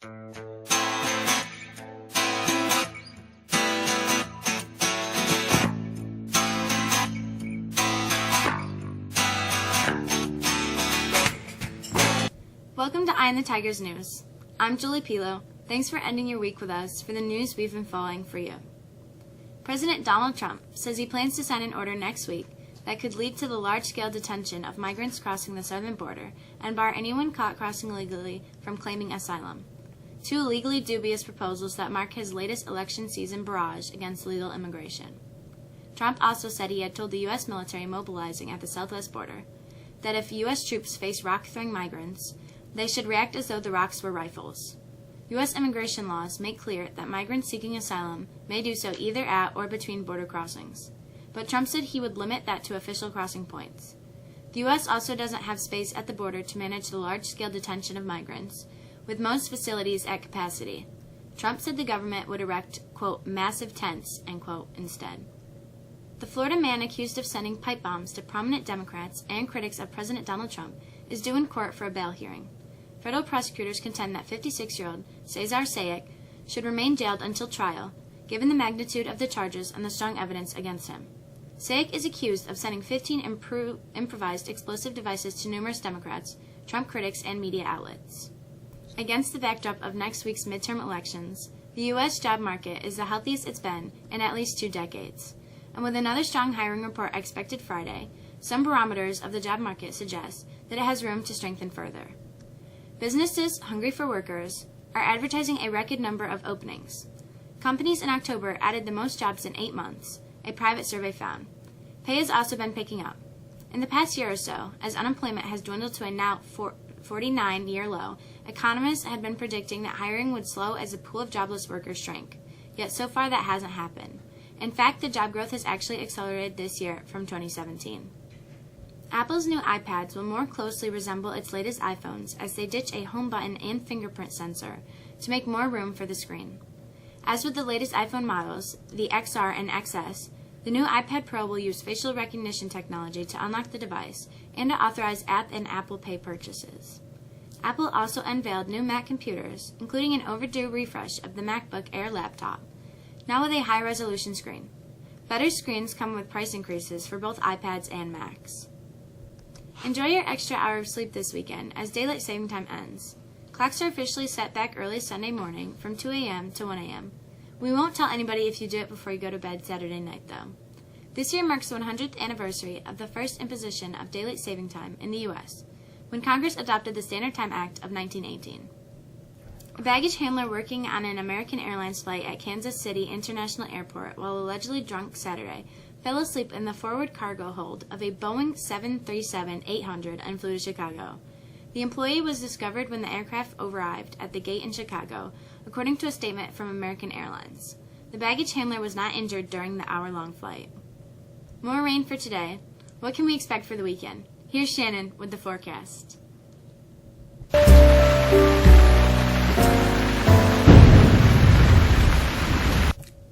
Welcome to Eye on the Tigers News. I'm Julie Pilo. Thanks for ending your week with us for the news we've been following for you. President Donald Trump says he plans to sign an order next week that could lead to the large-scale detention of migrants crossing the southern border and bar anyone caught crossing illegally from claiming asylum. Two legally dubious proposals that mark his latest election season barrage against legal immigration. Trump also said he had told the U.S. military mobilizing at the southwest border that if U.S. troops face rock-throwing migrants, they should react as though the rocks were rifles. U.S. immigration laws make clear that migrants seeking asylum may do so either at or between border crossings, but Trump said he would limit that to official crossing points. The U.S. also doesn't have space at the border to manage the large-scale detention of migrants, with most facilities at capacity. Trump said the government would erect, quote, massive tents, end quote, instead. The Florida man accused of sending pipe bombs to prominent Democrats and critics of President Donald Trump is due in court for a bail hearing. Federal prosecutors contend that 56-year-old Cesar Sayek should remain jailed until trial, given the magnitude of the charges and the strong evidence against him. Sayek is accused of sending 15 improvised explosive devices to numerous Democrats, Trump critics, and media outlets. Against the backdrop of next week's midterm elections, the U.S. job market is the healthiest it's been in at least 2 decades. And with another strong hiring report expected Friday, some barometers of the job market suggest that it has room to strengthen further. Businesses hungry for workers are advertising a record number of openings. Companies in October added the most jobs in 8 months, a private survey found. Pay has also been picking up. In the past year or so, as unemployment has dwindled to a now 49-year low, economists had been predicting that hiring would slow as the pool of jobless workers shrank. Yet so far that hasn't happened. In fact, the job growth has actually accelerated this year from 2017. Apple's new iPads will more closely resemble its latest iPhones as they ditch a home button and fingerprint sensor to make more room for the screen. As with the latest iPhone models, the XR and XS, the new iPad Pro will use facial recognition technology to unlock the device and to authorize app and Apple Pay purchases. Apple also unveiled new Mac computers, including an overdue refresh of the MacBook Air laptop, now with a high-resolution screen. Better screens come with price increases for both iPads and Macs. Enjoy your extra hour of sleep this weekend as daylight saving time ends. Clocks are officially set back early Sunday morning from 2 a.m. to 1 a.m. We won't tell anybody if you do it before you go to bed Saturday night, though. This year marks the 100th anniversary of the first imposition of daylight saving time in the U.S., when Congress adopted the Standard Time Act of 1918. A baggage handler working on an American Airlines flight at Kansas City International Airport while allegedly drunk Saturday fell asleep in the forward cargo hold of a Boeing 737-800 and flew to Chicago. The employee was discovered when the aircraft arrived at the gate in Chicago, according to a statement from American Airlines. The baggage handler was not injured during the hour-long flight. More rain for today. What can we expect for the weekend? Here's Shannon with the forecast.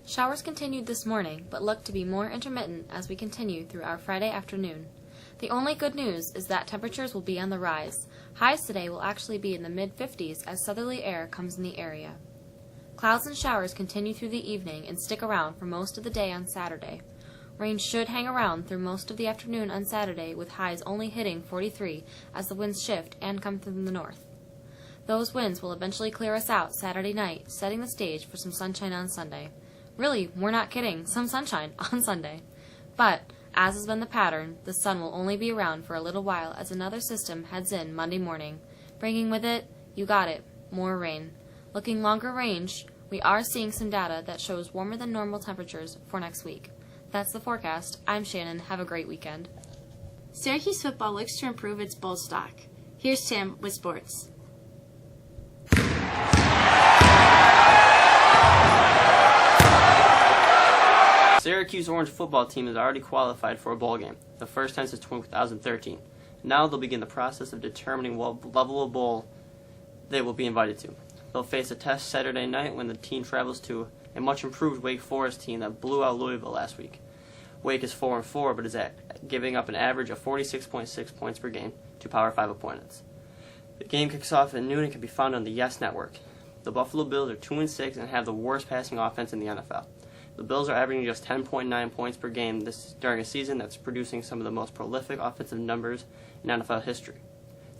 Showers continued this morning, but look to be more intermittent as we continue through our Friday afternoon. The only good news is that temperatures will be on the rise. Highs today will actually be in the mid-50s as southerly air comes in the area. Clouds and showers continue through the evening and stick around for most of the day on Saturday. Rain should hang around through most of the afternoon on Saturday, with highs only hitting 43 as the winds shift and come from the north. Those winds will eventually clear us out Saturday night, setting the stage for some sunshine on Sunday. Really, we're not kidding, some sunshine on Sunday. But, as has been the pattern, the sun will only be around for a little while as another system heads in Monday morning, bringing with it, you got it, more rain. Looking longer range, we are seeing some data that shows warmer than normal temperatures for next week. That's the forecast. I'm Shannon. Have a great weekend. Syracuse football looks to improve its bowl stock. Here's Tim with sports. Syracuse Orange football team has already qualified for a bowl game, the first time since 2013. Now they'll begin the process of determining what level of bowl they will be invited to. They'll face a test Saturday night when the team travels to a much improved Wake Forest team that blew out Louisville last week. Wake is 4-4, but is giving up an average of 46.6 points per game to Power 5 opponents. The game kicks off at noon and can be found on the Yes Network. The Buffalo Bills are 2-6 and have the worst passing offense in the NFL. The Bills are averaging just 10.9 points per game during a season that's producing some of the most prolific offensive numbers in NFL history.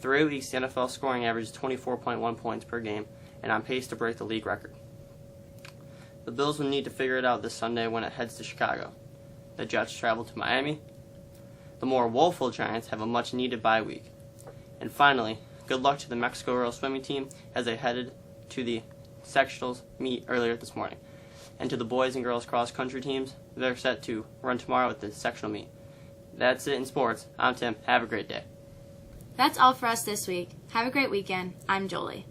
Through 8 weeks, the NFL scoring average is 24.1 points per game and on pace to break the league record. The Bills will need to figure it out this Sunday when it heads to Chicago. The Jets travel to Miami. The more woeful Giants have a much-needed bye week. And finally, good luck to the Mexico girls swimming team as they headed to the sectionals meet earlier this morning. And to the boys and girls cross-country teams, they're set to run tomorrow at the sectional meet. That's it in sports. I'm Tim. Have a great day. That's all for us this week. Have a great weekend. I'm Jolie.